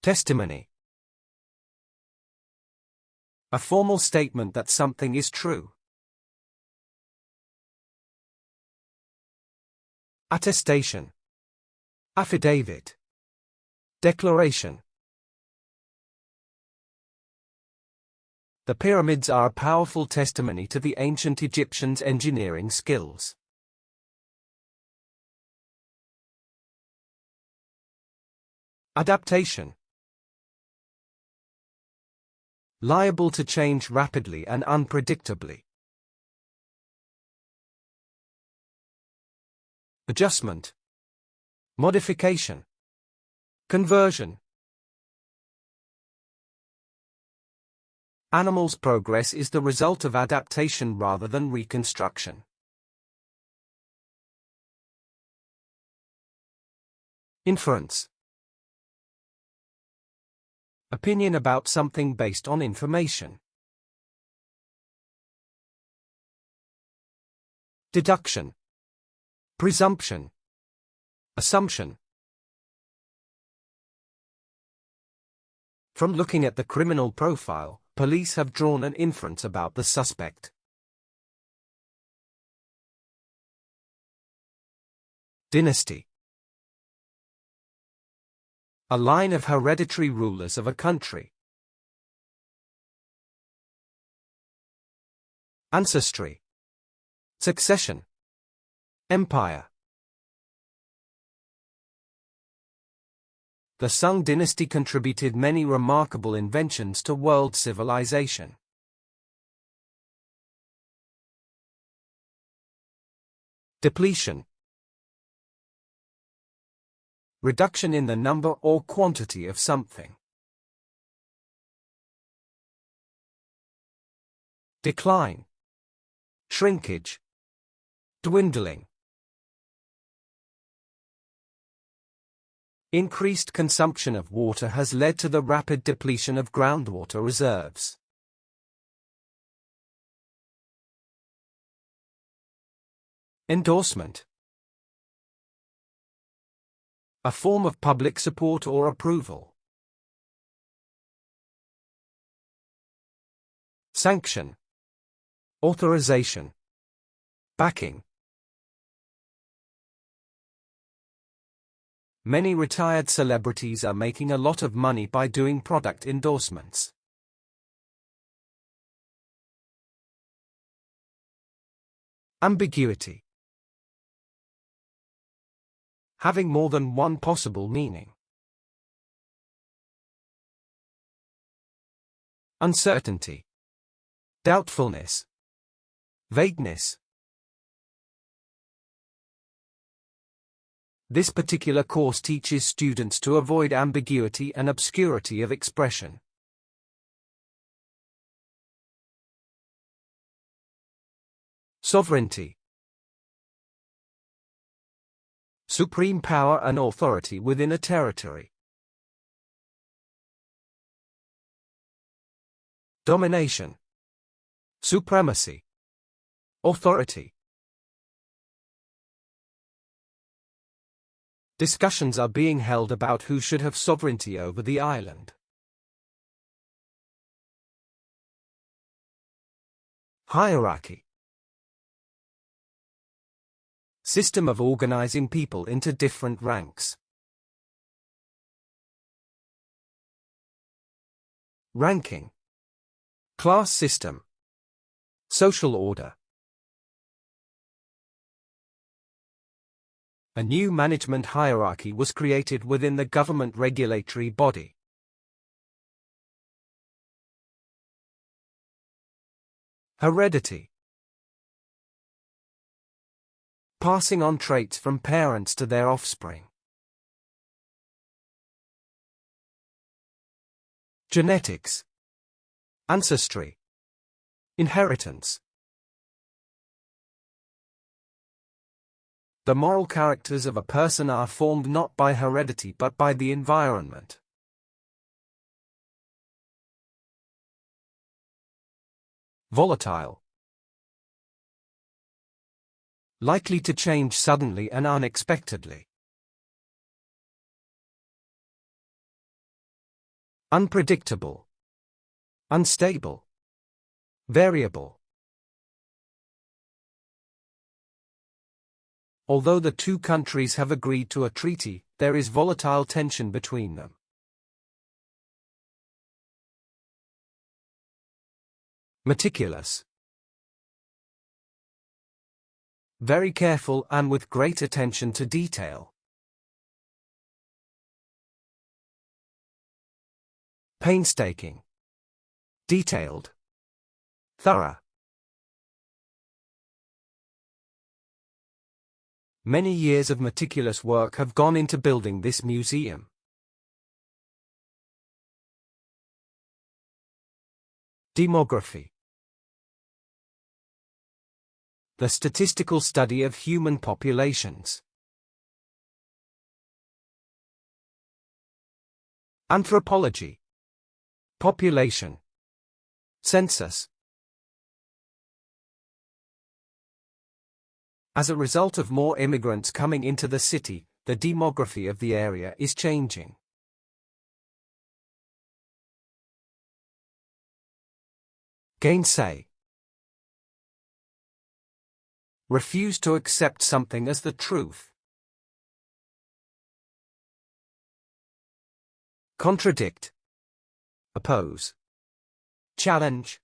Testimony. A formal statement that something is true. Attestation. Affidavit. Declaration. The pyramids are a powerful testimony to the ancient Egyptians' engineering skills. Adaptation. Liable to change rapidly and unpredictably. Adjustment. Modification. Conversion. Animals' progress is the result of adaptation rather than reconstruction. Inference. Opinion about something based on information. Deduction. Presumption. Assumption. From looking at the criminal profile, police have drawn an inference about the suspect. Dynasty. A line of hereditary rulers of a country. Ancestry. Succession. Empire. The Sung dynasty contributed many remarkable inventions to world civilization. Depletion. Reduction in the number or quantity of something. Decline. Shrinkage. Dwindling. Increased consumption of water has led to the rapid depletion of groundwater reserves. Endorsement. A form of public support or approval. Sanction. Authorization. Backing. Many retired celebrities are making a lot of money by doing product endorsements. Ambiguity. Having more than one possible meaning. Uncertainty. Doubtfulness. Vagueness. This particular course teaches students to avoid ambiguity and obscurity of expression. Sovereignty. Supreme power and authority within a territory. Domination. Supremacy. Authority. Discussions are being held about who should have sovereignty over the island. Hierarchy. System of organizing people into different ranks. Ranking. Class system. Social order. A new management hierarchy was created within the government regulatory body. Heredity. Passing on traits from parents to their offspring. Genetics. Ancestry. Inheritance. The moral characters of a person are formed not by heredity but by the environment. Volatile. Likely to change suddenly and unexpectedly. unpredictable, unstable, variable. Although the two countries have agreed to a treaty, there is volatile tension between them. Meticulous. Very careful and with great attention to detail. Painstaking. Detailed. Thorough. Many years of meticulous work have gone into building this museum. Demography. The statistical study of human populations. Anthropology. Population. Census. As a result of more immigrants coming into the city, the demography of the area is changing. Gainsay. Refuse to accept something as the truth. Contradict. Oppose. Challenge.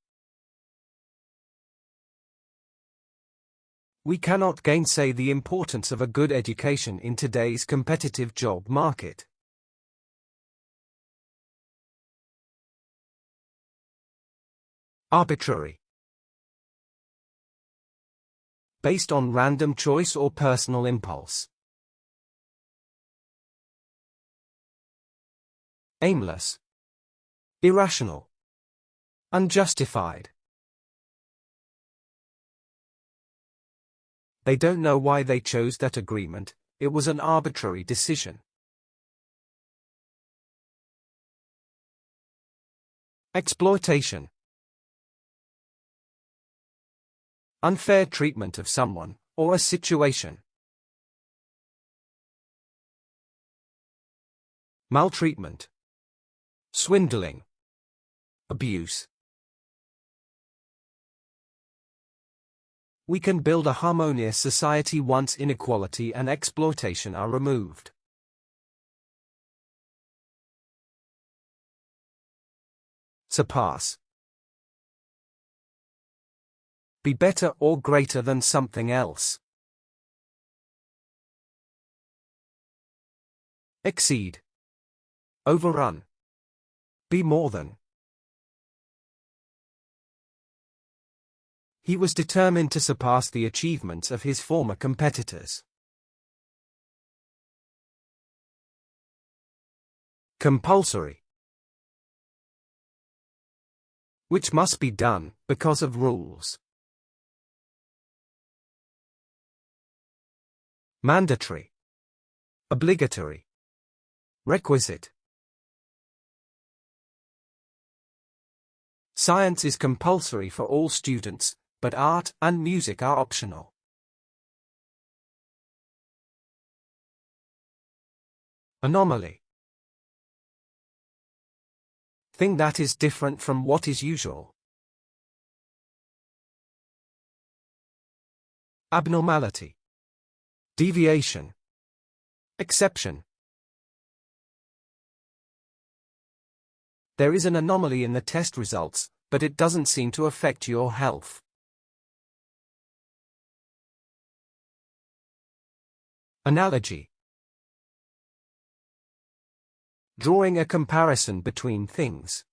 We cannot gainsay the importance of a good education in today's competitive job market. Arbitrary. Based on random choice or personal impulse. Aimless. Irrational. Unjustified. They don't know why they chose that agreement, it was an arbitrary decision. Exploitation. Unfair treatment of someone, or a situation. Maltreatment. Swindling. Abuse. We can build a harmonious society once inequality and exploitation are removed. Surpass. Be better or greater than something else. Exceed. Overrun. Be more than. He was determined to surpass the achievements of his former competitors. Compulsory. Which must be done, because of rules. Mandatory. Obligatory. Requisite. Science is compulsory for all students, but art and music are optional. Anomaly. Thing that is different from what is usual. Abnormality. Deviation. Exception. There is an anomaly in the test results, but it doesn't seem to affect your health. Analogy. Drawing a comparison between things.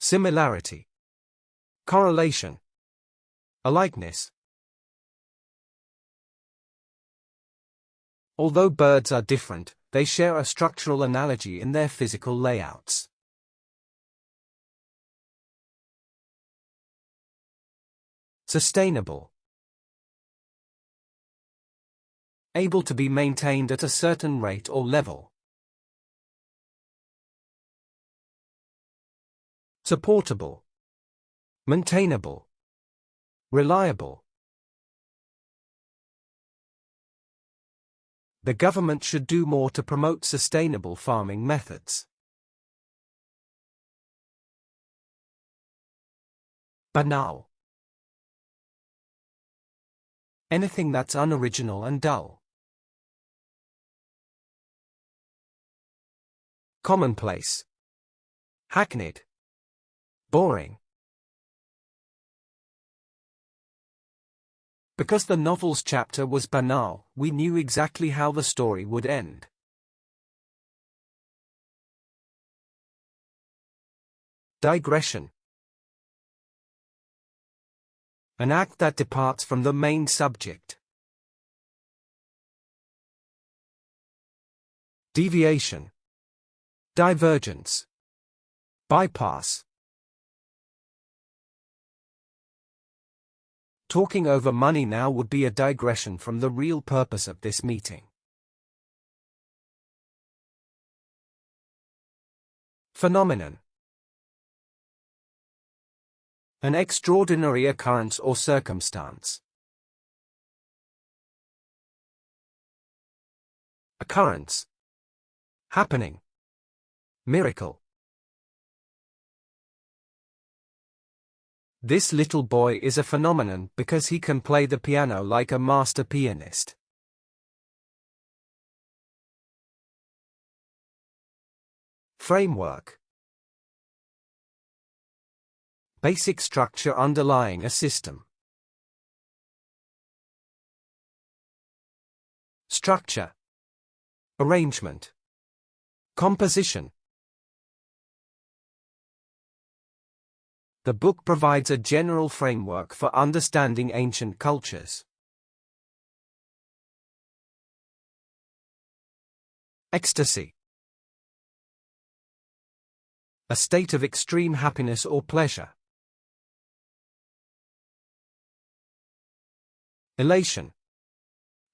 Similarity. Correlation. A likeness. Although birds are different, they share a structural analogy in their physical layouts. Sustainable. Able to be maintained at a certain rate or level. Supportable. Maintainable. Reliable. The government should do more to promote sustainable farming methods. Banal. Anything that's unoriginal and dull. Commonplace. Hackneyed. Boring. Because the novel's chapter was banal, we knew exactly how the story would end. Digression. An act that departs from the main subject. Deviation. Divergence. Bypass. Talking over money now would be a digression from the real purpose of this meeting. Phenomenon. An extraordinary occurrence or circumstance. Occurrence. Happening. Miracle. This little boy is a phenomenon because he can play the piano like a master pianist. Framework. Basic structure underlying a system. Structure. Arrangement. Composition. The book provides a general framework for understanding ancient cultures. Ecstasy. A state of extreme happiness or pleasure. Elation.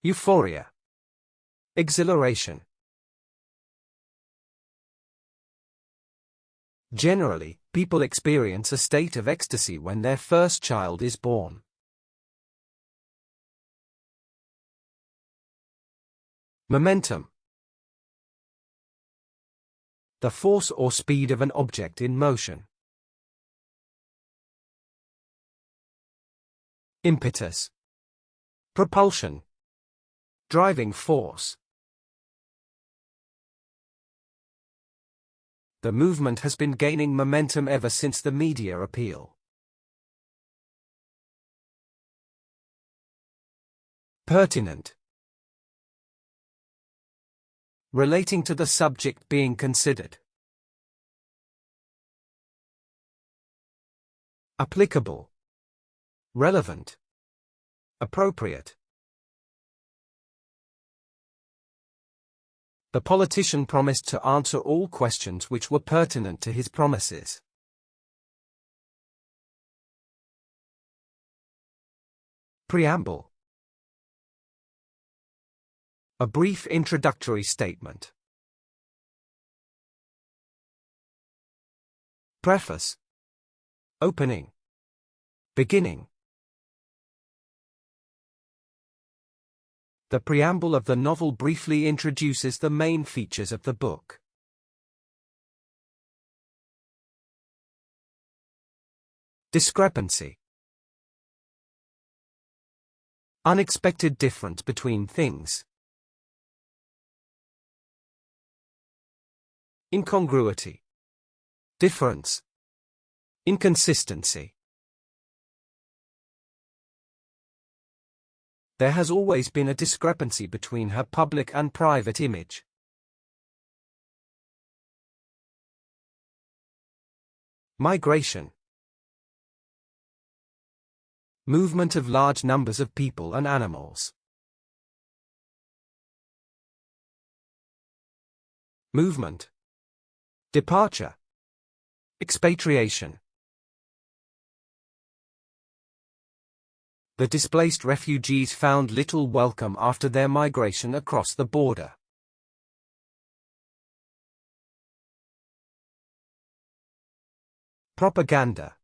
Euphoria. Exhilaration. Generally, people experience a state of ecstasy when their first child is born. Momentum. The force or speed of an object in motion. Impetus. Propulsion. Driving force. The movement has been gaining momentum ever since the media appeal. Pertinent. Relating to the subject being considered. Applicable. Relevant. Appropriate. The politician promised to answer all questions which were pertinent to his promises. Preamble. A brief introductory statement. Preface. Opening. Beginning. The preamble of the novel briefly introduces the main features of the book. Discrepancy. Unexpected difference between things. Incongruity. Difference. Inconsistency. There has always been a discrepancy between her public and private image. Migration. Movement of large numbers of people and animals. Movement. Departure. Expatriation. The displaced refugees found little welcome after their migration across the border. Propaganda.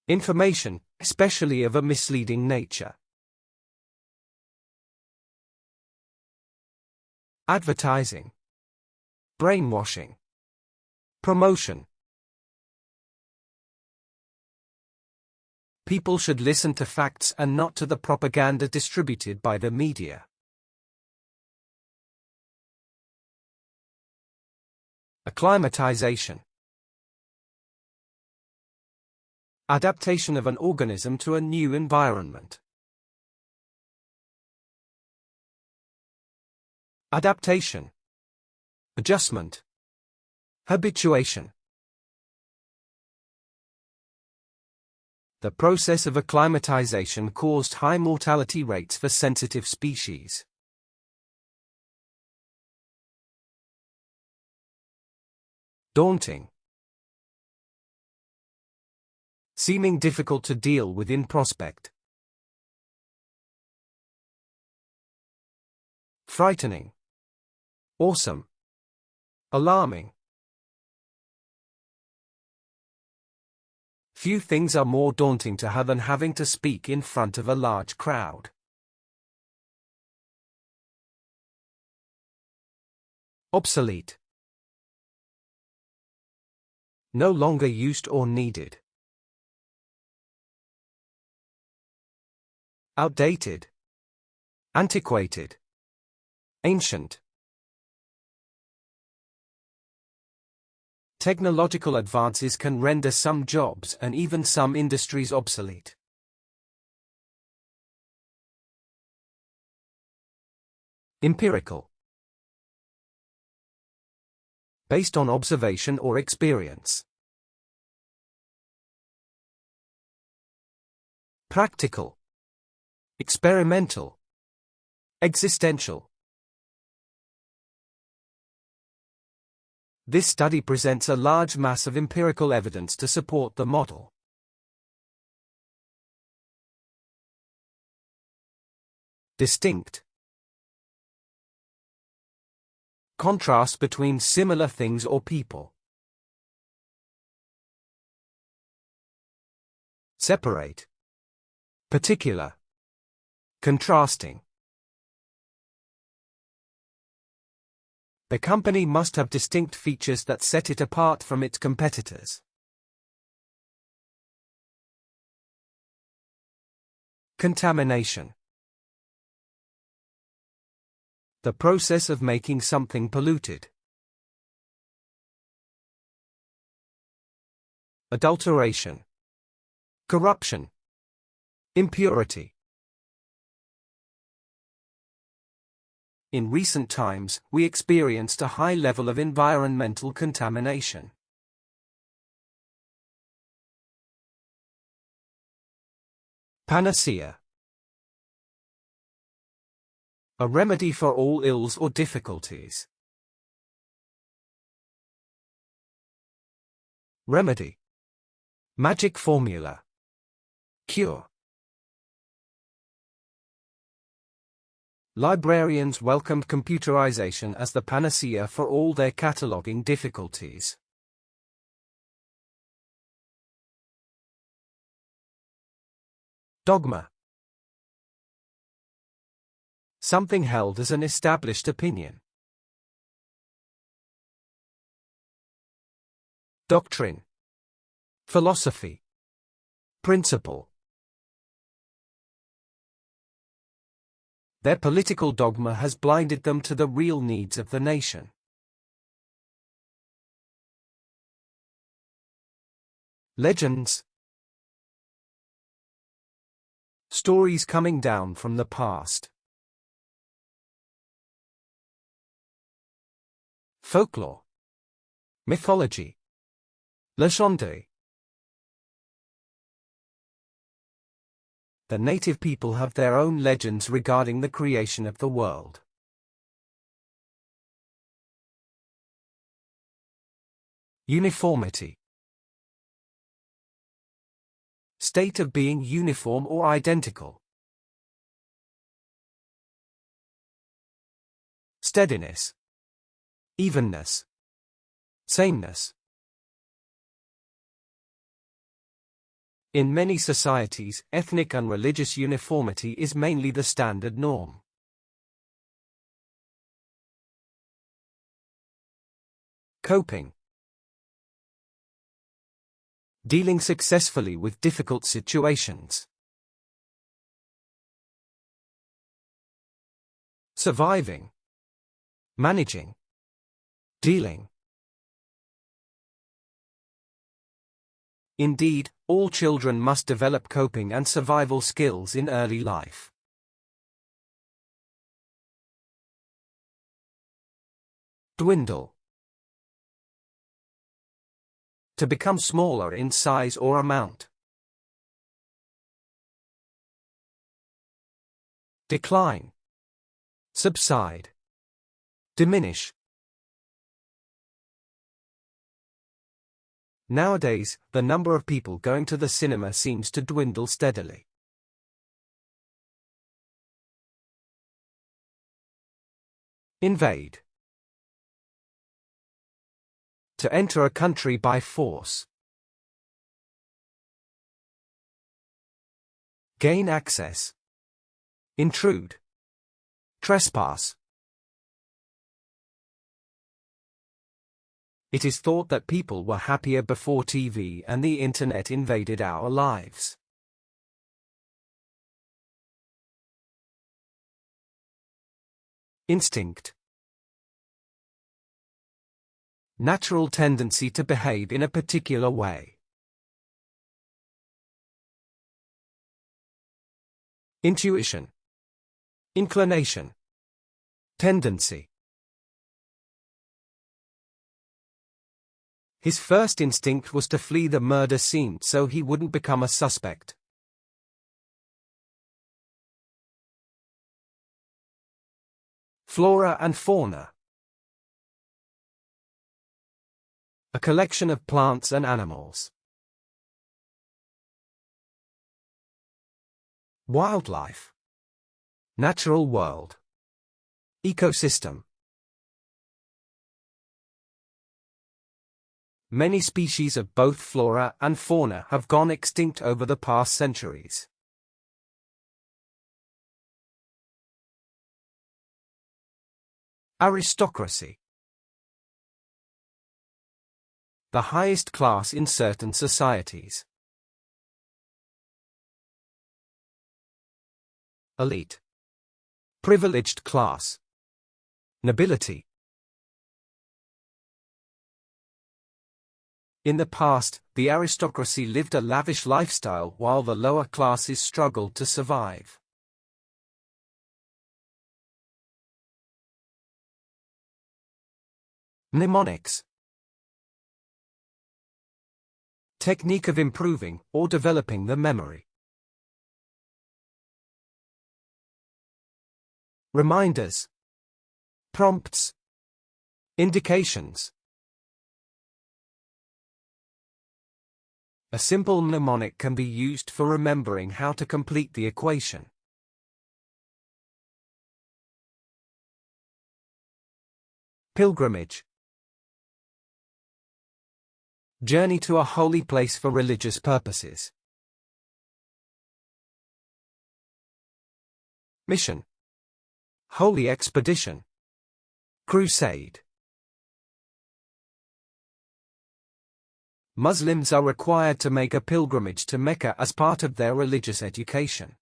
Information, especially of a misleading nature. advertising, brainwashing, promotion. People should listen to facts and not to the propaganda distributed by the media. Acclimatization. Adaptation of an organism to a new environment. Adaptation. Adjustment. Habituation. The process of acclimatization caused high mortality rates for sensitive species. Daunting. Seeming difficult to deal with in prospect. Frightening. Awesome. Alarming. Few things are more daunting to her than having to speak in front of a large crowd. Obsolete. No longer used or needed. Outdated. Antiquated. Ancient. Technological advances can render some jobs and even some industries obsolete. Empirical. Based on observation or experience. Practical. Experimental. Existential. This study presents a large mass of empirical evidence to support the model. Distinct. Contrast between similar things or people. Separate. Particular. Contrasting. The company must have distinct features that set it apart from its competitors. Contamination. The process of making something polluted. Adulteration. Corruption. Impurity. In recent times, we experienced a high level of environmental contamination. Panacea. A remedy for all ills or difficulties. Remedy. Magic formula. Cure. Librarians welcomed computerization as the panacea for all their cataloging difficulties. Dogma. Something held as an established opinion. Doctrine. Philosophy. Principle. Their political dogma has blinded them to the real needs of the nation. Legends. Stories coming down from the past. Folklore. Mythology. Legende. The native people have their own legends regarding the creation of the world. Uniformity. State of being uniform or identical. Steadiness. Evenness. Sameness. In many societies, ethnic and religious uniformity is mainly the standard norm. Coping. Dealing successfully with difficult situations. Surviving. Managing. Dealing. Indeed, all children must develop coping and survival skills in early life. Dwindle. To become smaller in size or amount. Decline. Subside. Diminish. Nowadays, the number of people going to the cinema seems to dwindle steadily. Invade. To enter a country by force. Gain access. Intrude. Trespass. It is thought that people were happier before TV and the internet invaded our lives. Instinct. Natural tendency to behave in a particular way. Intuition. Inclination. Tendency. His first instinct was to flee the murder scene so he wouldn't become a suspect. Flora and fauna. A collection of plants and animals. Wildlife. Natural world. Ecosystem. Many species of both flora and fauna have gone extinct over the past centuries. Aristocracy. The highest class in certain societies. Elite. Privileged class. Nobility. In the past, the aristocracy lived a lavish lifestyle while the lower classes struggled to survive. Mnemonics. Technique of improving or developing the memory. Reminders. Prompts. Indications. A simple mnemonic can be used for remembering how to complete the equation. Pilgrimage. Journey to a holy place for religious purposes. Mission. Holy expedition. Crusade. Muslims are required to make a pilgrimage to Mecca as part of their religious education.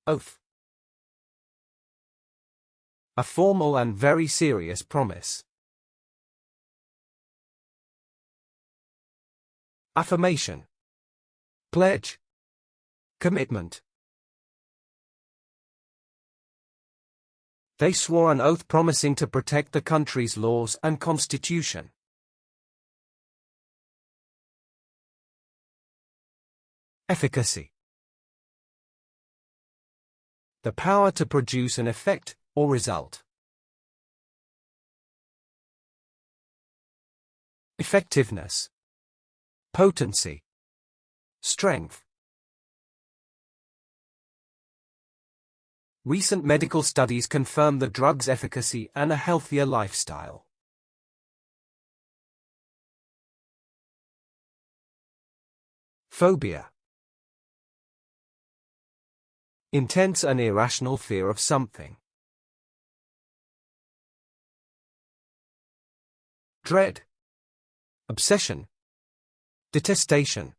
Oath. A formal and very serious promise. Affirmation. Pledge. Commitment. They swore an oath promising to protect the country's laws and constitution. Efficacy. The power to produce an effect or result. Effectiveness. Potency. Strength. Recent medical studies confirm the drug's efficacy and a healthier lifestyle. Phobia. Intense and irrational fear of something. dread, obsession, detestation.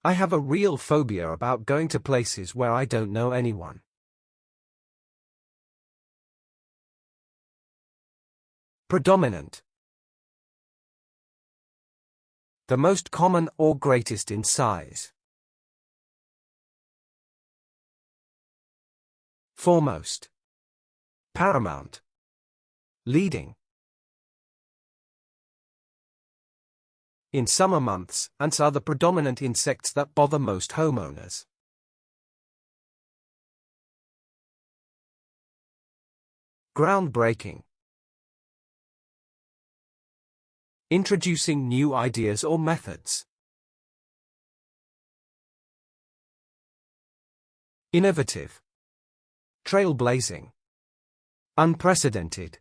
I have a real phobia about going to places where I don't know anyone. Predominant. The most common or greatest in size. Foremost. Paramount. Leading. In summer months, ants are the predominant insects that bother most homeowners. Groundbreaking. Introducing new ideas or methods. Innovative. Trailblazing. Unprecedented.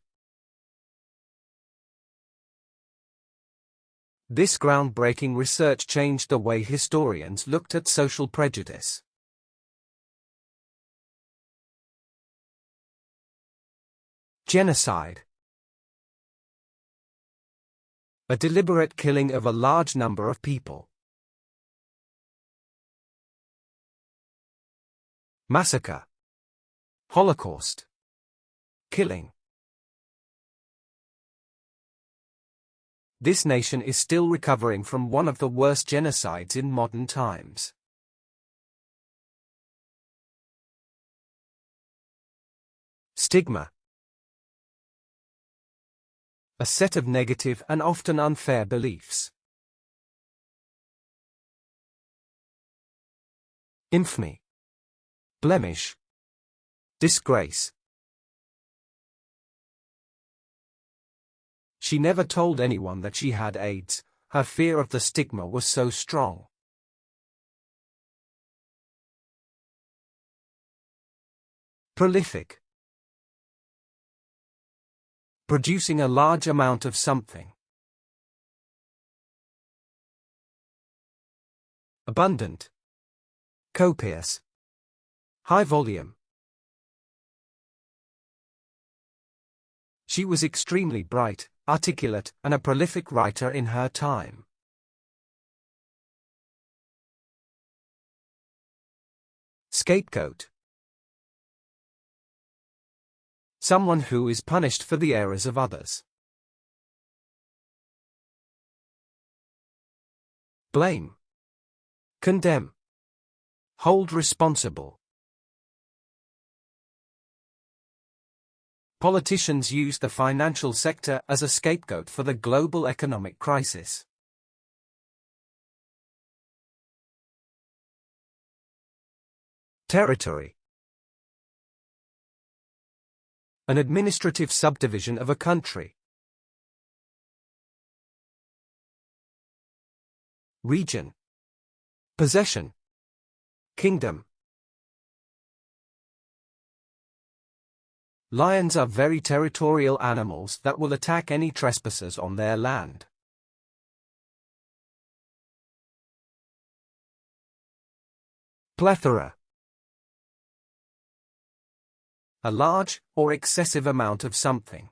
This groundbreaking research changed the way historians looked at social prejudice. Genocide. A deliberate killing of a large number of people. Massacre. Holocaust. Killing. This nation is still recovering from one of the worst genocides in modern times. Stigma. A set of negative and often unfair beliefs. Infamy. Blemish. Disgrace. She never told anyone that she had AIDS. Her fear of the stigma was so strong. Prolific. Producing a large amount of something. Abundant. Copious. High volume. She was extremely bright, articulate, and a prolific writer in her time. Scapegoat. Someone who is punished for the errors of others. Blame. Condemn. Hold responsible. Politicians use the financial sector as a scapegoat for the global economic crisis. Territory. An administrative subdivision of a country. Region. Possession. Kingdom. Lions are very territorial animals that will attack any trespassers on their land. Plethora. A large or excessive amount of something.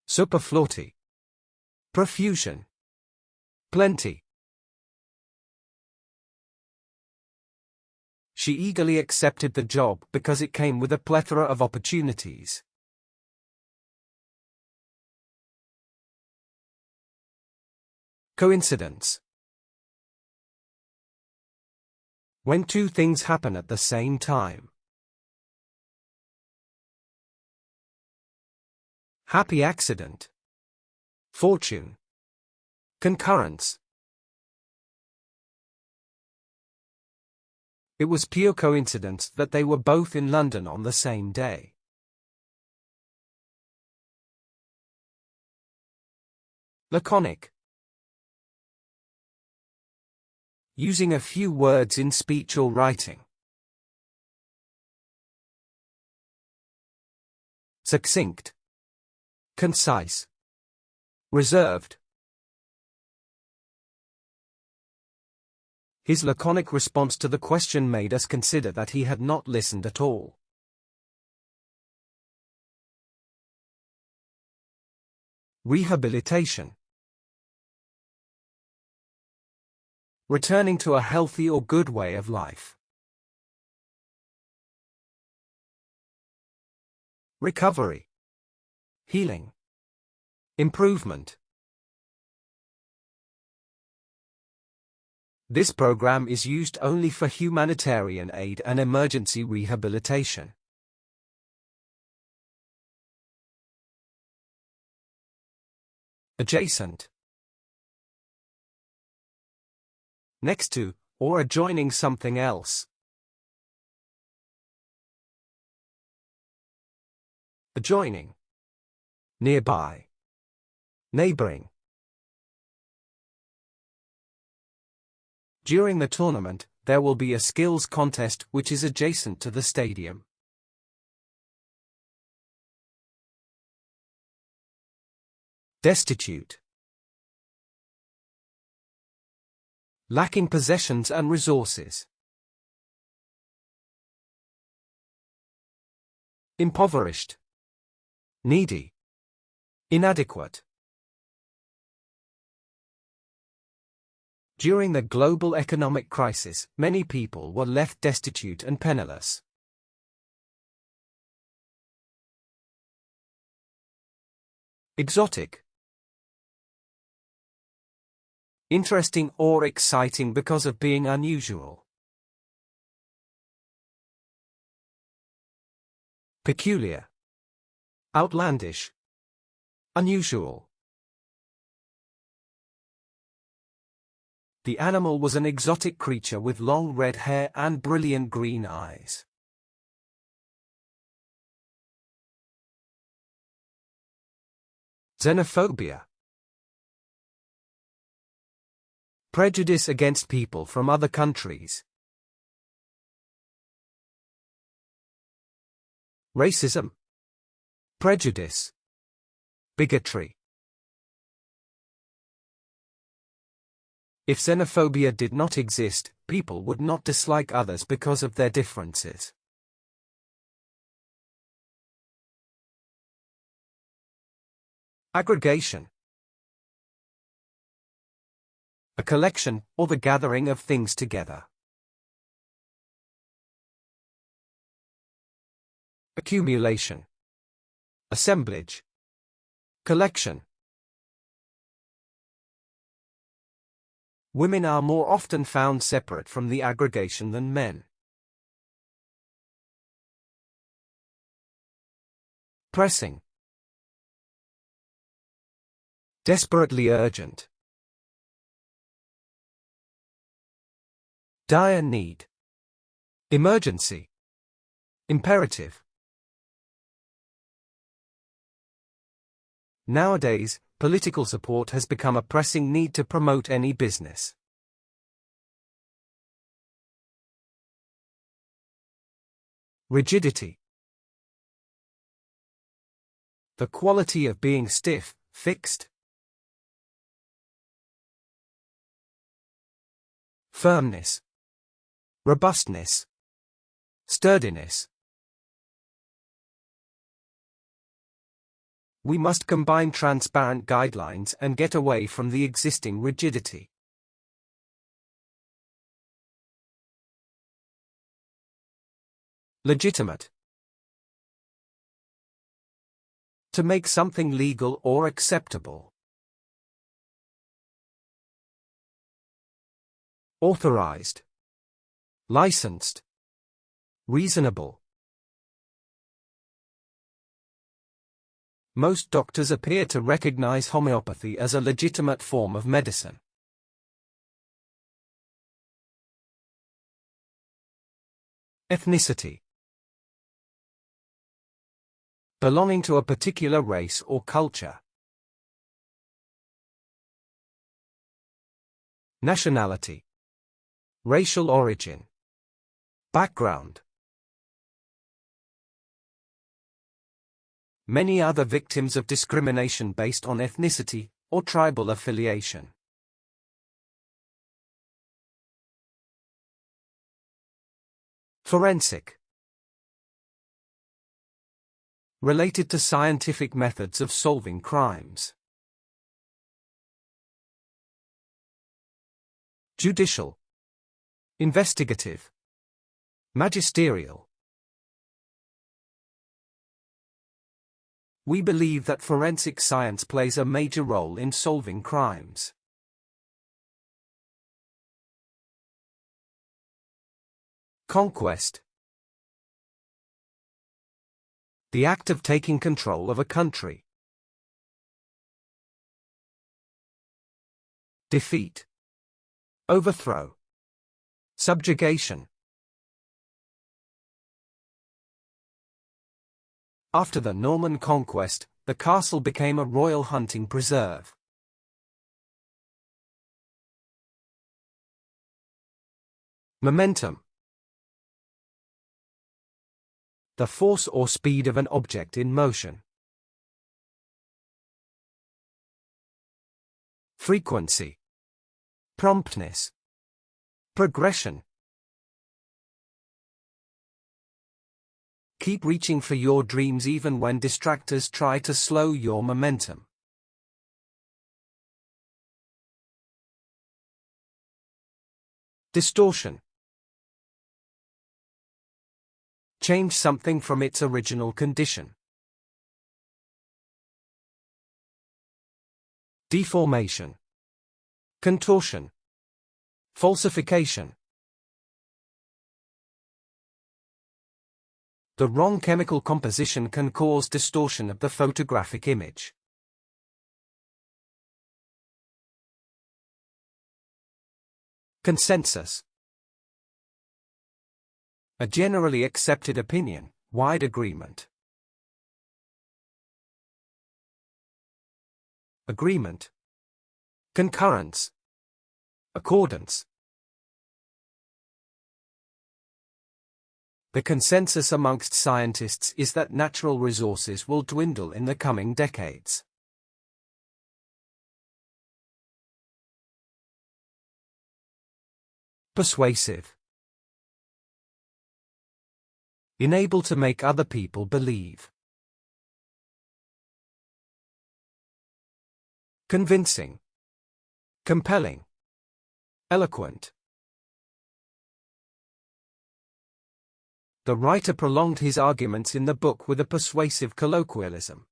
Superfluity. Profusion. Plenty. She eagerly accepted the job because it came with a plethora of opportunities. Coincidence. When two things happen at the same time. Happy accident. Fortune. Concurrence. It was pure coincidence that they were both in London on the same day. Laconic. Using a few words in speech or writing. Succinct. Concise. Reserved. His laconic response to the question made us consider that he had not listened at all. Rehabilitation. Returning to a healthy or good way of life. Recovery. Healing. Improvement. This program is used only for humanitarian aid and emergency rehabilitation. Adjacent. Next to, or adjoining something else. Adjoining. Nearby. Neighboring. During the tournament, there will be a skills contest which is adjacent to the stadium. Destitute. Lacking possessions and resources. Impoverished. Needy. Inadequate. During the global economic crisis, many people were left destitute and penniless. Exotic. Interesting or exciting because of being unusual. Peculiar. Outlandish. Unusual. The animal was an exotic creature with long red hair and brilliant green eyes. Xenophobia. Prejudice against people from other countries. Racism. Prejudice. Bigotry. If xenophobia did not exist, people would not dislike others because of their differences. Aggregation. A collection, or the gathering of things together. Accumulation. Assemblage. Collection. Women are more often found separate from the aggregation than men. Pressing. Desperately urgent. Dire need. Emergency. Imperative. Nowadays, political support has become a pressing need to promote any business. Rigidity. The quality of being stiff, fixed. Firmness. Robustness. Sturdiness. We must combine transparent guidelines and get away from the existing rigidity. Legitimate. To make something legal or acceptable. Authorized. Licensed. Reasonable. Most doctors appear to recognize homeopathy as a legitimate form of medicine. Ethnicity. Belonging to a particular race or culture. Nationality. Racial origin. Background. Many other victims of discrimination based on ethnicity or tribal affiliation. Forensic. Related to scientific methods of solving crimes. Judicial. Investigative. Magisterial. We believe that forensic science plays a major role in solving crimes. Conquest. The act of taking control of a country. Defeat. Overthrow. Subjugation. After the Norman conquest, the castle became a royal hunting preserve. Momentum. The force or speed of an object in motion. Frequency. Promptness. Progression. Keep reaching for your dreams even when distractors try to slow your momentum. Distortion. Change something from its original condition. Deformation. Contortion. Falsification. The wrong chemical composition can cause distortion of the photographic image. Consensus. A generally accepted opinion, wide agreement. Agreement. Concurrence. Accordance. The consensus amongst scientists is that natural resources will dwindle in the coming decades. Persuasive. Enable to make other people believe. Convincing. Compelling. Eloquent. The writer prolonged his arguments in the book with a persuasive colloquialism.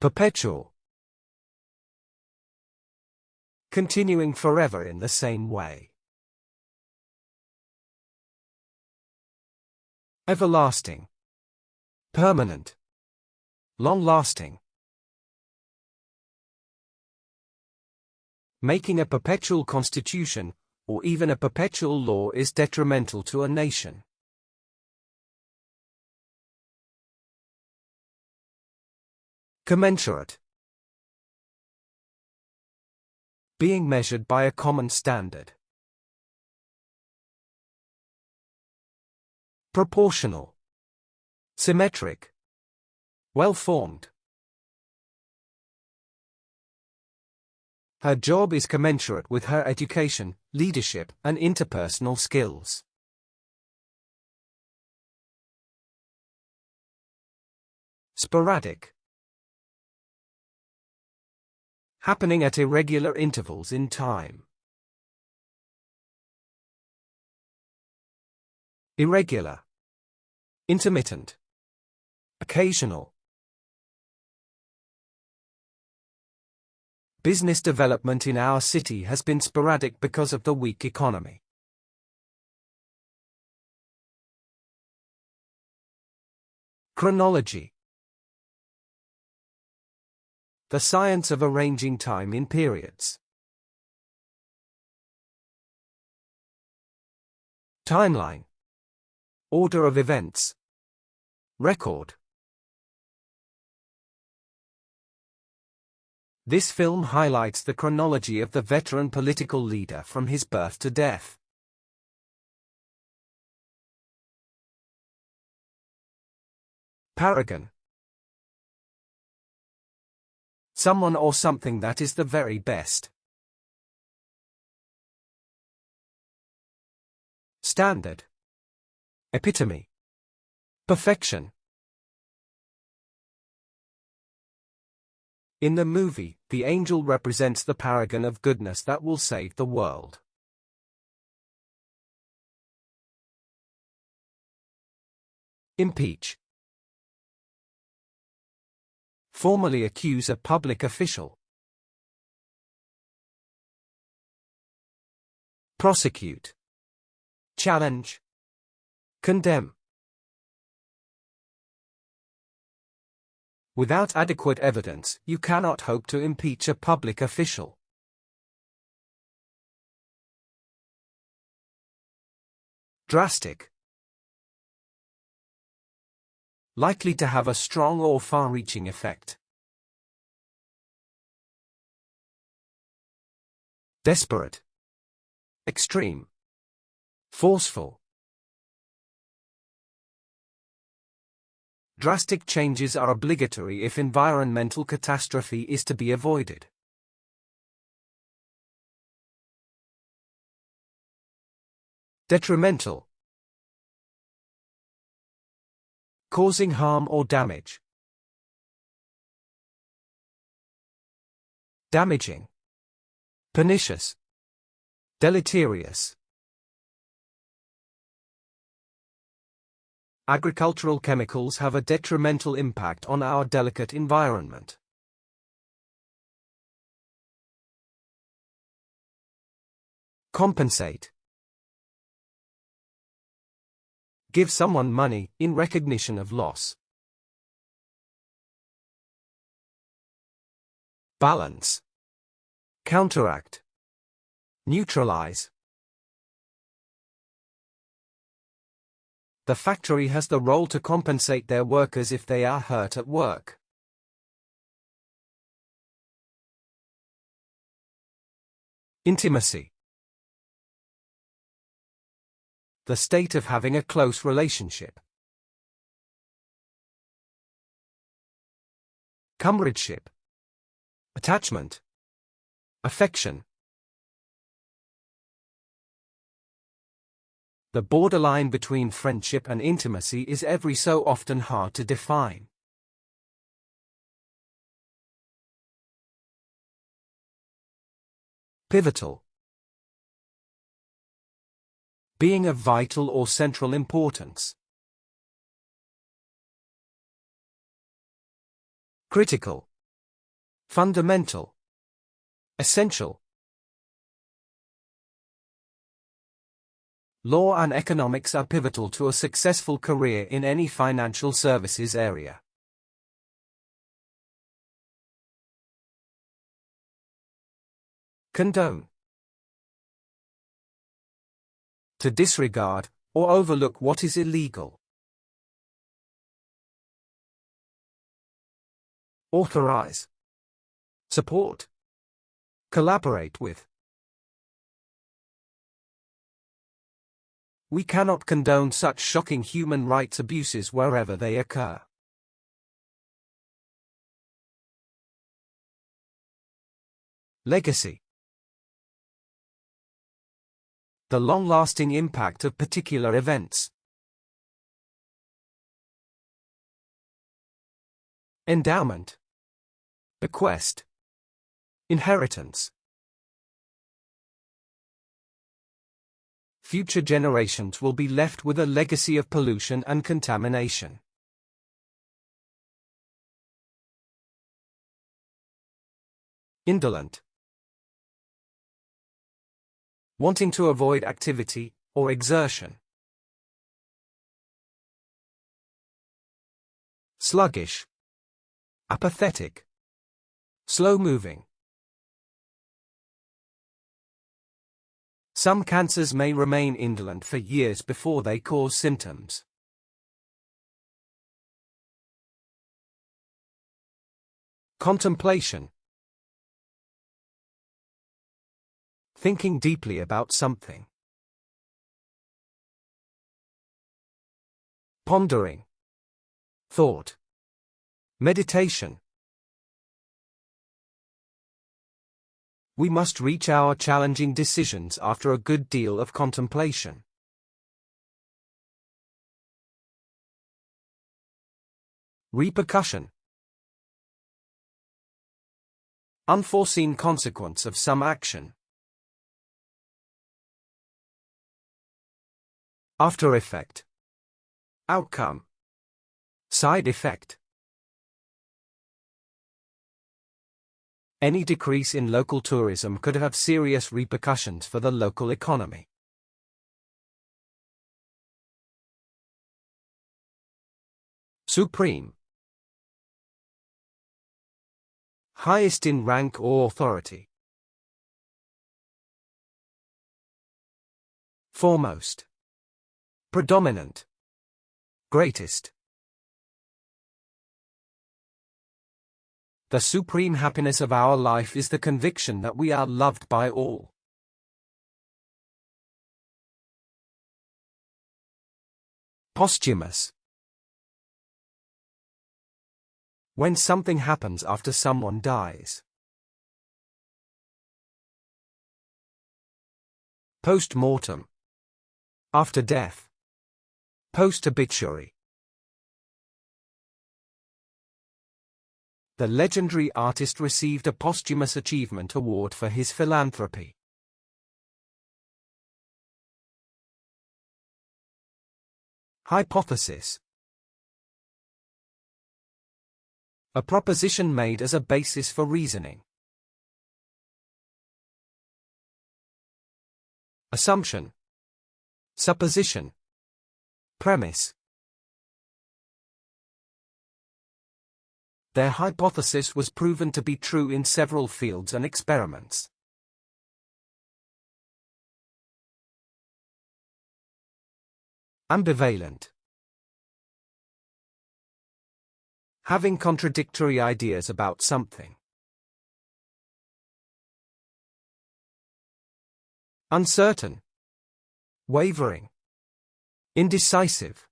Perpetual. Continuing forever in the same way. Everlasting. Permanent. Long-lasting. Making a perpetual constitution, or even a perpetual law, is detrimental to a nation. Commensurate. Being measured by a common standard. Proportional. Symmetric. Well-formed. Her job is commensurate with her education, leadership, and interpersonal skills. Sporadic. Happening at irregular intervals in time. Irregular. Intermittent. Occasional. Business development in our city has been sporadic because of the weak economy. Chronology. The science of arranging time in periods. Timeline. Order of events. Record. This film highlights the chronology of the veteran political leader from his birth to death. Paragon. Someone or something that is the very best. Standard. Epitome. Perfection. In the movie, the angel represents the paragon of goodness that will save the world. Impeach. Formally accuse a public official. Prosecute. Challenge. Condemn. Without adequate evidence, you cannot hope to impeach a public official. Drastic. Likely to have a strong or far-reaching effect. Desperate. Extreme. Forceful. Drastic changes are obligatory if environmental catastrophe is to be avoided. Detrimental. Causing harm or damage. Damaging. Pernicious. Deleterious. Agricultural chemicals have a detrimental impact on our delicate environment. Compensate. Give someone money in recognition of loss. Balance. Counteract. Neutralize. The factory has the role to compensate their workers if they are hurt at work. Intimacy. The state of having a close relationship. Comradeship. Attachment. Affection. The borderline between friendship and intimacy is every so often hard to define. Pivotal. Being of vital or central importance. Critical. Fundamental. Essential. Law and economics are pivotal to a successful career in any financial services area. Condone. To disregard or overlook what is illegal. Authorize. Support. Collaborate with. We cannot condone such shocking human rights abuses wherever they occur. Legacy. The long-lasting impact of particular events. Endowment. Bequest. Inheritance. Future generations will be left with a legacy of pollution and contamination. Indolent. Wanting to avoid activity or exertion. Sluggish. Apathetic. Slow-moving. Some cancers may remain indolent for years before they cause symptoms. Contemplation. Thinking deeply about something. Pondering. Thought. Meditation. We must reach our challenging decisions after a good deal of contemplation. Repercussion. Unforeseen consequence of some action. After effect. Outcome. Side effect. Any decrease in local tourism could have serious repercussions for the local economy. Supreme. Highest in rank or authority. Foremost. Predominant. Greatest. The supreme happiness of our life is the conviction that we are loved by all. Posthumous. When something happens after someone dies. Post-mortem. After death. Post-obituary. The legendary artist received a posthumous achievement award for his philanthropy. Hypothesis. A proposition made as a basis for reasoning. Assumption. Supposition. Premise. Their hypothesis was proven to be true in several fields and experiments. Ambivalent. Having contradictory ideas about something. Uncertain. Wavering. Indecisive.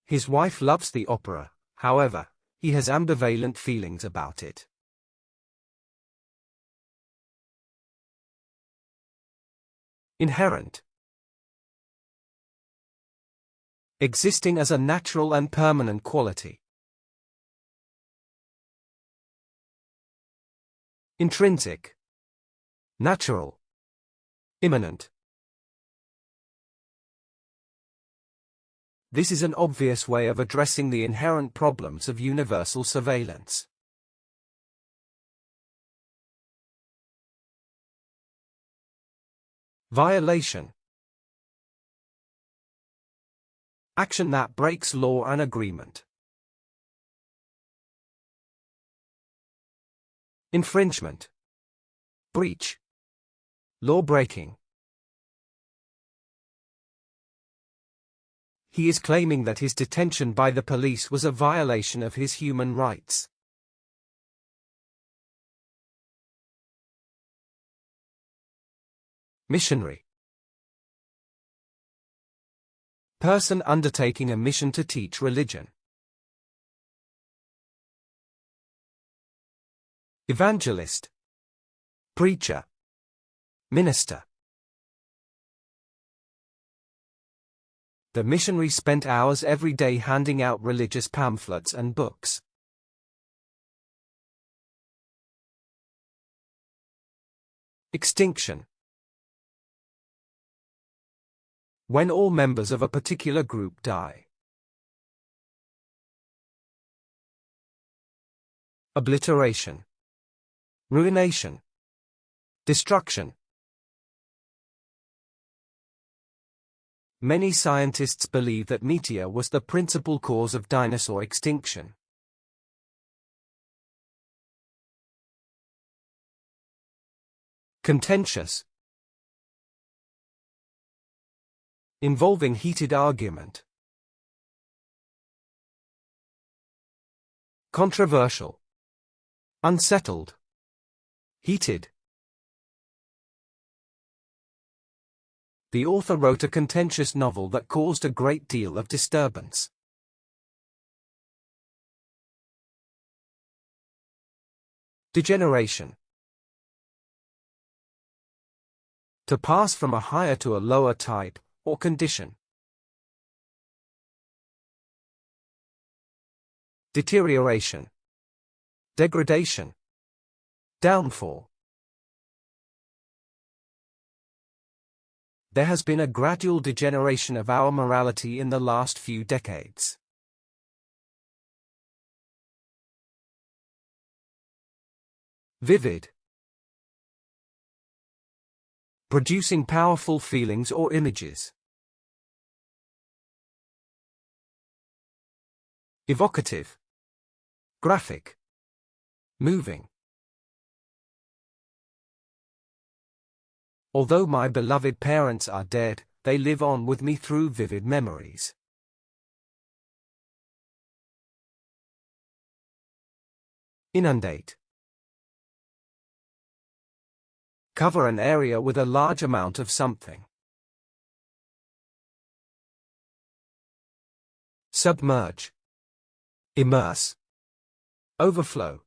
His wife loves the opera, however, he has ambivalent feelings about it. Inherent. Existing as a natural and permanent quality. Intrinsic. Natural. Immanent. This is an obvious way of addressing the inherent problems of universal surveillance. Violation. Action that breaks law and agreement. Infringement. Breach. Law breaking. He is claiming that his detention by the police was a violation of his human rights. Missionary. Person undertaking a mission to teach religion. Evangelist. Preacher. Minister. The missionary spent hours every day handing out religious pamphlets and books. Extinction. When all members of a particular group die. Obliteration. Ruination. Destruction. Many scientists believe that meteor was the principal cause of dinosaur extinction. Contentious. Involving heated argument. Controversial. Unsettled. Heated. The author wrote a contentious novel that caused a great deal of disturbance. Degeneration. To pass from a higher to a lower type, or condition. deterioration, degradation, downfall. There has been a gradual degeneration of our morality in the last few decades. Vivid. Producing powerful feelings or images. Evocative. Graphic. Moving. Although my beloved parents are dead, they live on with me through vivid memories. Inundate. Cover an area with a large amount of something. Submerge. Immerse. Overflow.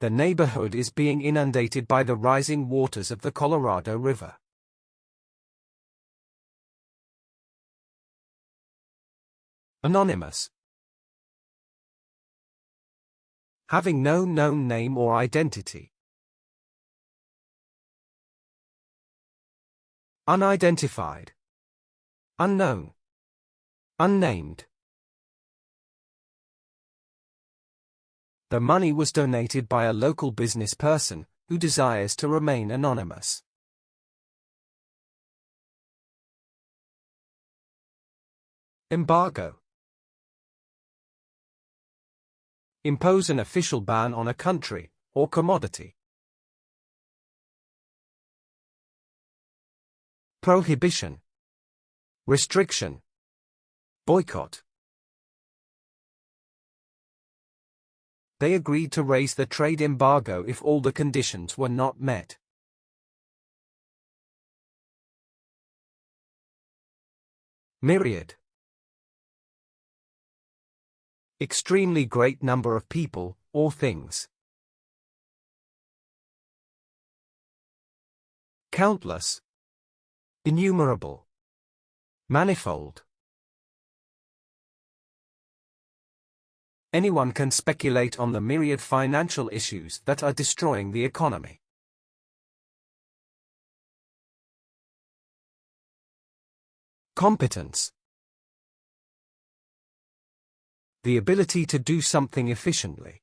The neighborhood is being inundated by the rising waters of the Colorado River. Anonymous. Having no known name or identity. Unidentified. Unknown. Unnamed. The money was donated by a local business person who desires to remain anonymous. Embargo. Impose an official ban on a country or commodity. Prohibition. Restriction. Boycott. They agreed to raise the trade embargo if all the conditions were not met. Myriad. Extremely great number of people or things. Countless. Innumerable. Manifold. Anyone can speculate on the myriad financial issues that are destroying the economy. Competence. The ability to do something efficiently.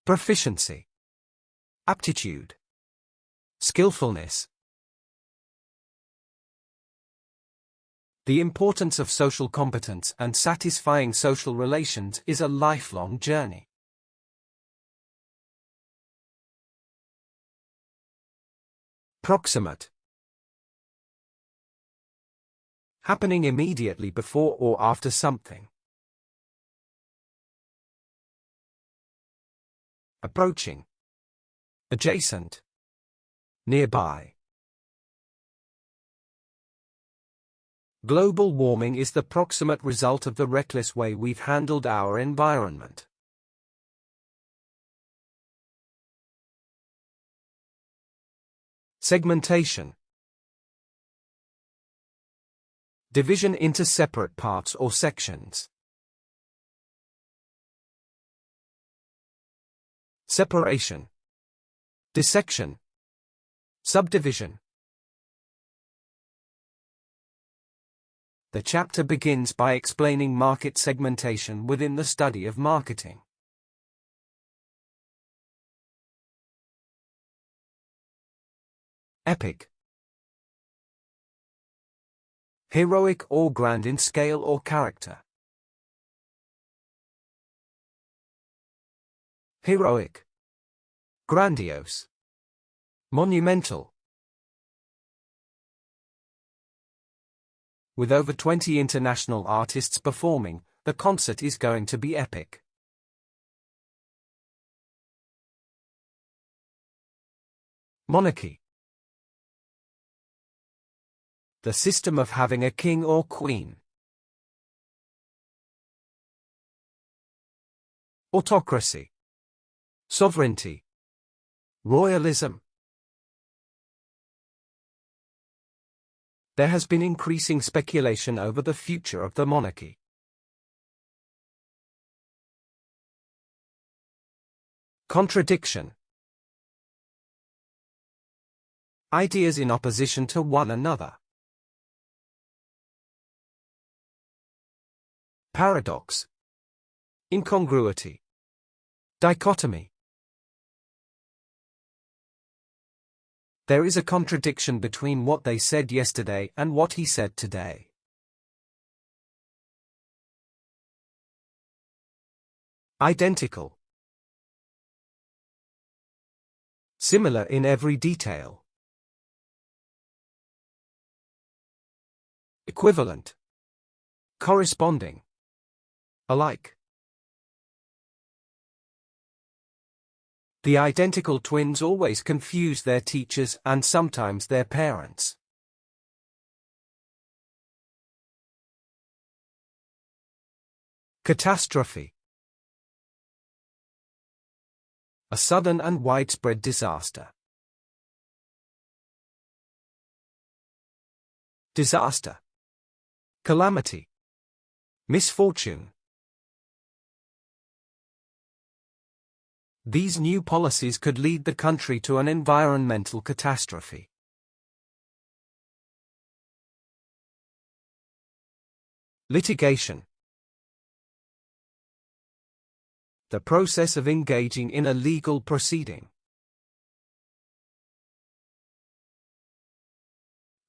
Proficiency. Aptitude. Skillfulness. The importance of social competence and satisfying social relations is a lifelong journey. Proximate. Happening immediately before or after something. Approaching. Adjacent. Nearby. Global warming is the proximate result of the reckless way we've handled our environment. Segmentation. Division into separate parts or sections. Separation. Dissection. Subdivision. The chapter begins by explaining market segmentation within the study of marketing. Epic. Heroic or grand in scale or character. Heroic. Grandiose. Monumental. With over 20 international artists performing, the concert is going to be epic. Monarchy. The system of having a king or queen. Autocracy. Sovereignty. Royalism. There has been increasing speculation over the future of the monarchy. Contradiction. Ideas in opposition to one another. Paradox. Incongruity. Dichotomy. There is a contradiction between what they said yesterday and what he said today. Identical. Similar in every detail. Equivalent. Corresponding. Alike. The identical twins always confuse their teachers and sometimes their parents. Catastrophe. A sudden and widespread disaster. Disaster. Calamity. Misfortune. These new policies could lead the country to an environmental catastrophe. Litigation. The process of engaging in a legal proceeding.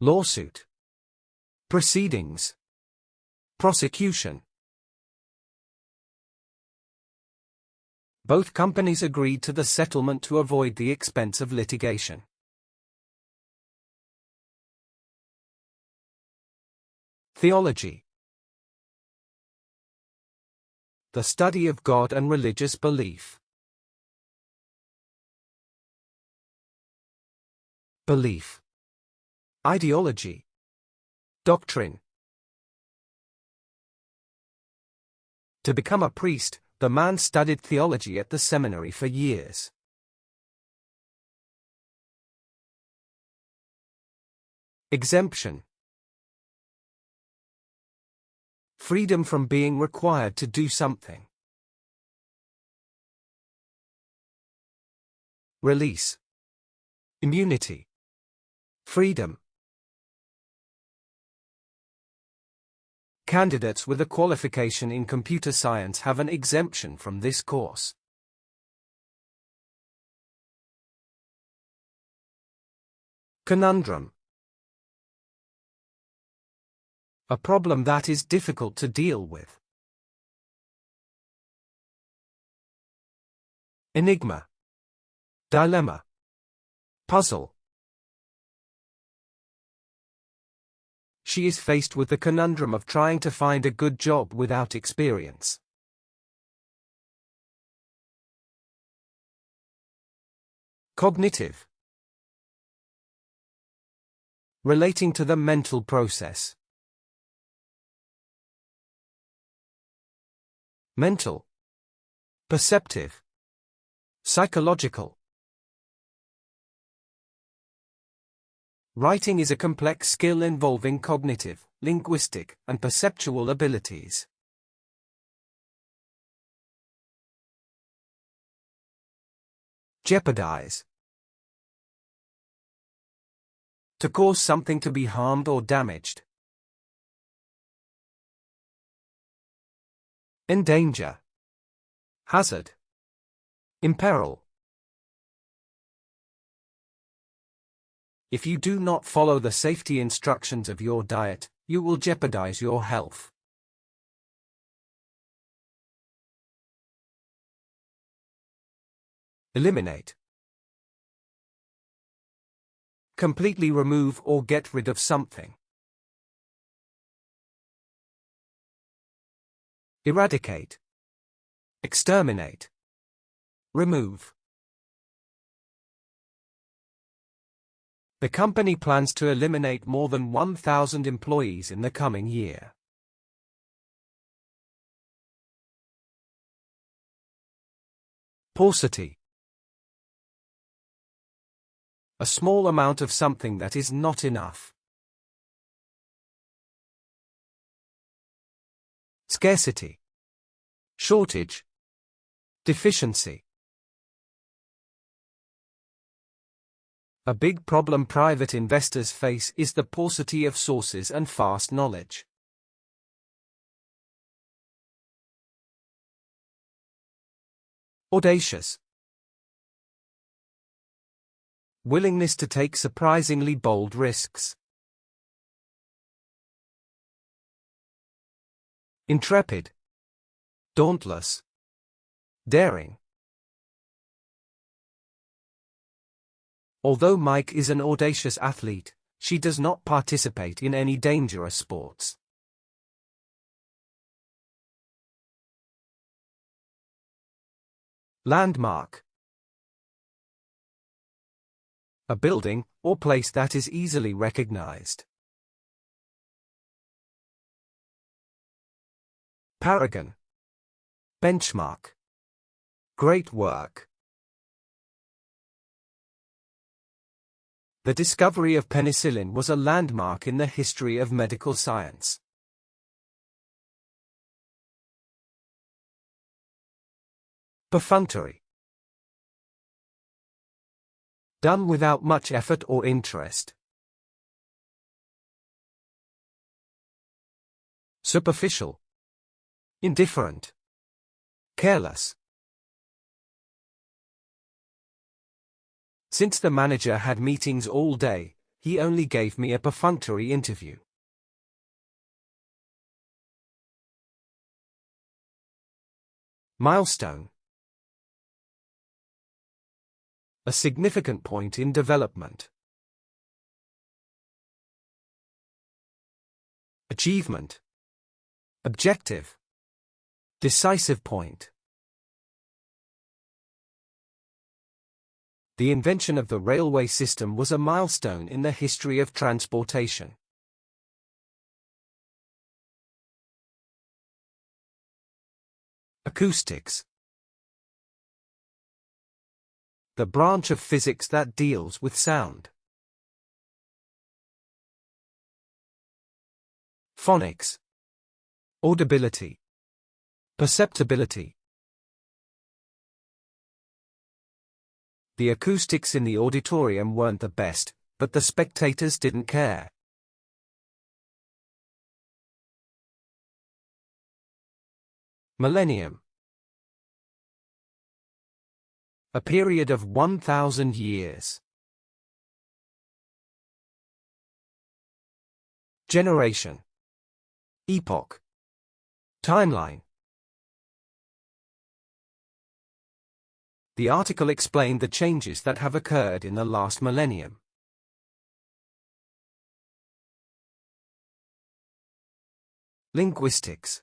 Lawsuit. Proceedings. Prosecution. Both companies agreed to the settlement to avoid the expense of litigation. Theology. The study of God and religious belief. Belief. Ideology. Doctrine. To become a priest, the man studied theology at the seminary for years. Exemption. Freedom from being required to do something. Release. Immunity. Freedom. Candidates with a qualification in computer science have an exemption from this course. Conundrum. A problem that is difficult to deal with. Enigma. Dilemma. Puzzle. She is faced with the conundrum of trying to find a good job without experience. Cognitive. Relating to the mental process. Mental. Perceptive. Psychological. Writing is a complex skill involving cognitive, linguistic, and perceptual abilities. Jeopardize. To cause something to be harmed or damaged. Endanger. Hazard. Imperil. If you do not follow the safety instructions of your diet, you will jeopardize your health. Eliminate. Completely remove or get rid of something. Eradicate. Exterminate. Remove. The company plans to eliminate more than 1,000 employees in the coming year. Paucity. A small amount of something that is not enough. scarcity, shortage, deficiency. A big problem private investors face is the paucity of sources and fast knowledge. Audacious. Willingness to take surprisingly bold risks. Intrepid. Dauntless. Daring. Although Mike is an audacious athlete, she does not participate in any dangerous sports. Landmark. A building or place that is easily recognized. Paragon. Benchmark. Great work. The discovery of penicillin was a landmark in the history of medical science. Perfunctory. Done without much effort or interest. Superficial. Indifferent. Careless. Since the manager had meetings all day, he only gave me a perfunctory interview. Milestone. A significant point in development. Achievement. Objective. Decisive point. The invention of the railway system was a milestone in the history of transportation. Acoustics. The branch of physics that deals with sound. Phonics. Audibility. Perceptibility. The acoustics in the auditorium weren't the best, but the spectators didn't care. Millennium. A period of 1,000 years. Generation. Epoch. Timeline. The article explained the changes that have occurred in the last millennium. Linguistics.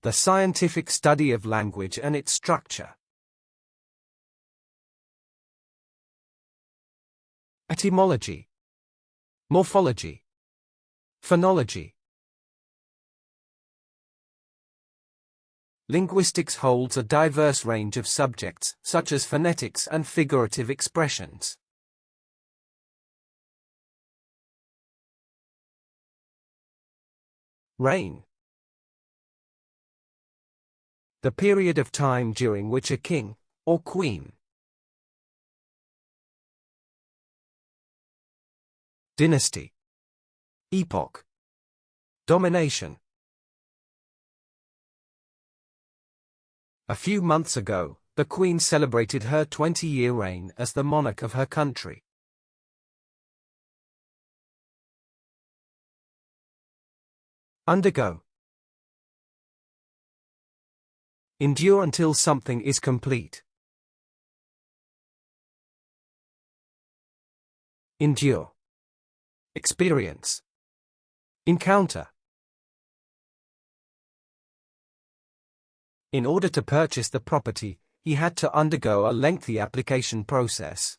The scientific study of language and its structure. Etymology. Morphology. Phonology. Linguistics holds a diverse range of subjects, such as phonetics and figurative expressions. Reign. The period of time during which a king, or queen. Dynasty. Epoch. Domination. A few months ago, the Queen celebrated her 20-year reign as the monarch of her country. Undergo. Endure until something is complete. Endure. Experience. Encounter. In order to purchase the property, he had to undergo a lengthy application process.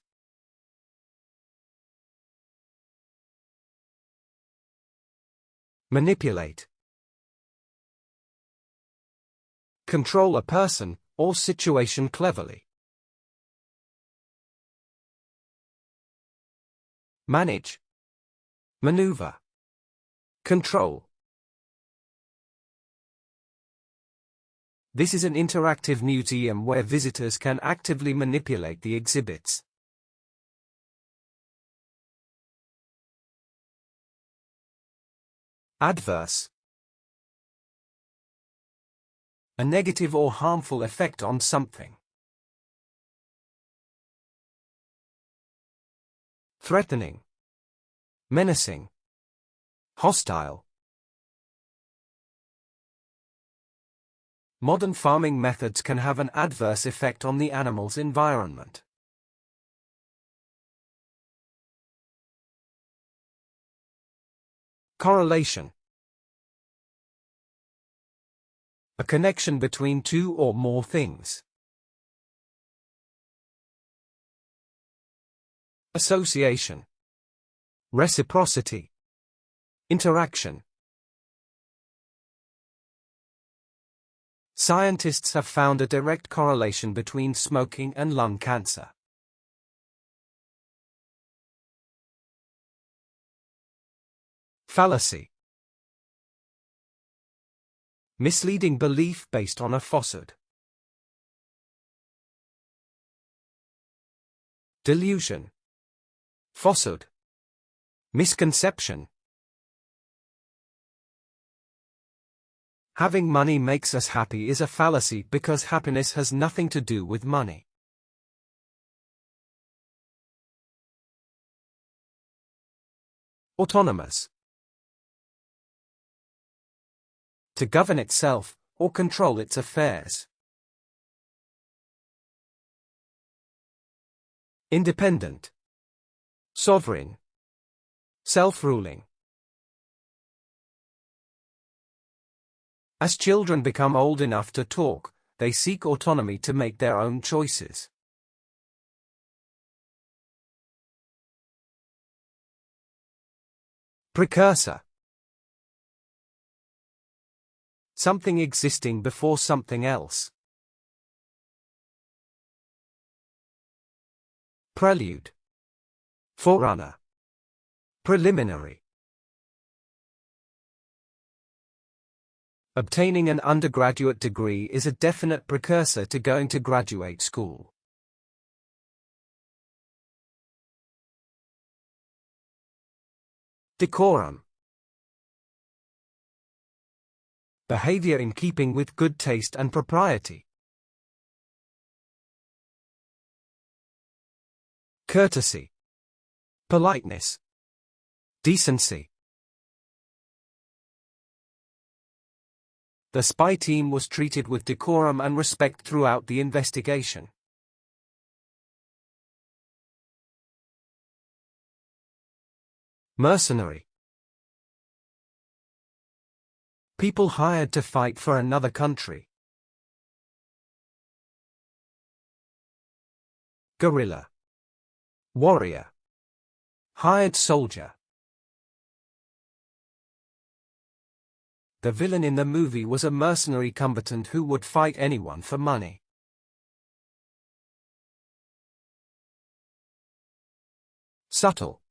Manipulate. Control a person or situation cleverly. Manage. Maneuver. Control. This is an interactive museum where visitors can actively manipulate the exhibits. Adverse. A negative or harmful effect on something. Threatening. Menacing. Hostile. Modern farming methods can have an adverse effect on the animal's environment. Correlation. A connection between two or more things. Association. Reciprocity. Interaction. Scientists have found a direct correlation between smoking and lung cancer. Fallacy. Misleading belief based on a falsehood. Delusion. Falsehood. Misconception. Having money makes us happy is a fallacy because happiness has nothing to do with money. Autonomous. To govern itself, or control its affairs. Independent. Sovereign. Self-ruling. As children become old enough to talk, they seek autonomy to make their own choices. Precursor. Something existing before something else. Prelude. Forerunner. Preliminary. Obtaining an undergraduate degree is a definite precursor to going to graduate school. Decorum. Behavior in keeping with good taste and propriety. Courtesy. Politeness. Decency. The spy team was treated with decorum and respect throughout the investigation. Mercenary. People hired to fight for another country. Guerrilla. Warrior. Hired soldier. The villain in the movie was a mercenary combatant who would fight anyone for money. Subtle.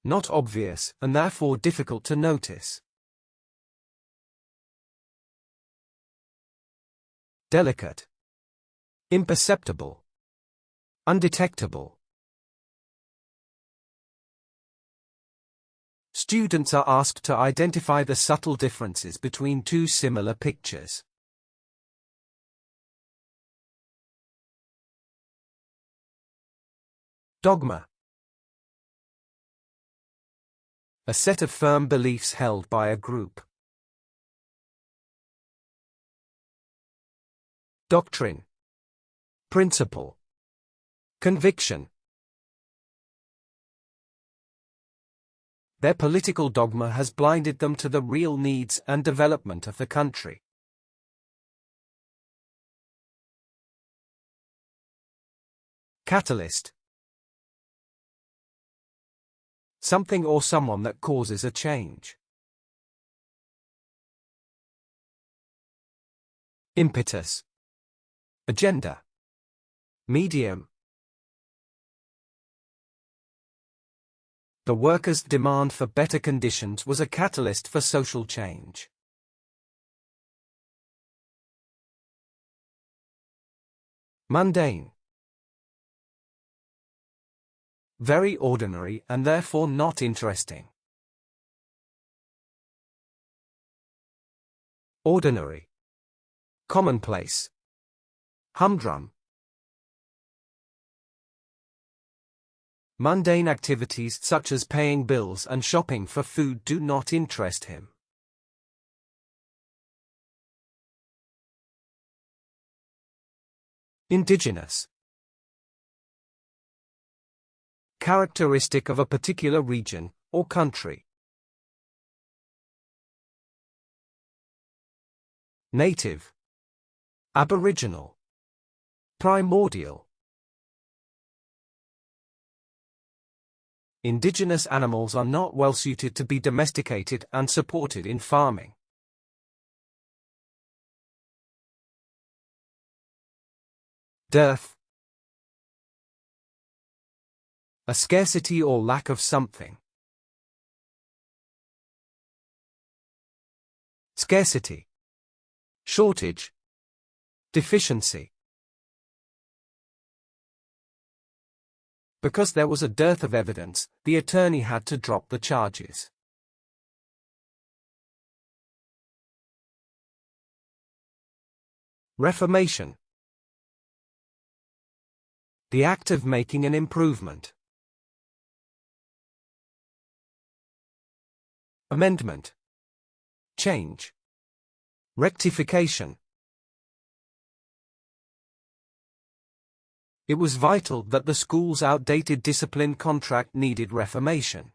Not obvious, and therefore difficult to notice. Delicate. Imperceptible. Undetectable. Students are asked to identify the subtle differences between two similar pictures. Dogma. A set of firm beliefs held by a group. Doctrine. Principle. Conviction. Their political dogma has blinded them to the real needs and development of the country. Catalyst. Something or someone that causes a change. Impetus. Agenda. Medium. The workers' demand for better conditions was a catalyst for social change. Mundane. Very ordinary and therefore not interesting. Ordinary. Commonplace. Humdrum. Mundane activities such as paying bills and shopping for food do not interest him. Indigenous. Characteristic of a particular region or country. Native. Aboriginal. Primordial. Indigenous animals are not well suited to be domesticated and supported in farming. Dearth. A scarcity or lack of something. Scarcity. Shortage. Deficiency. Because there was a dearth of evidence, the attorney had to drop the charges. Reformation. The act of making an improvement. Amendment. Change. Rectification. It was vital that the school's outdated discipline contract needed reformation.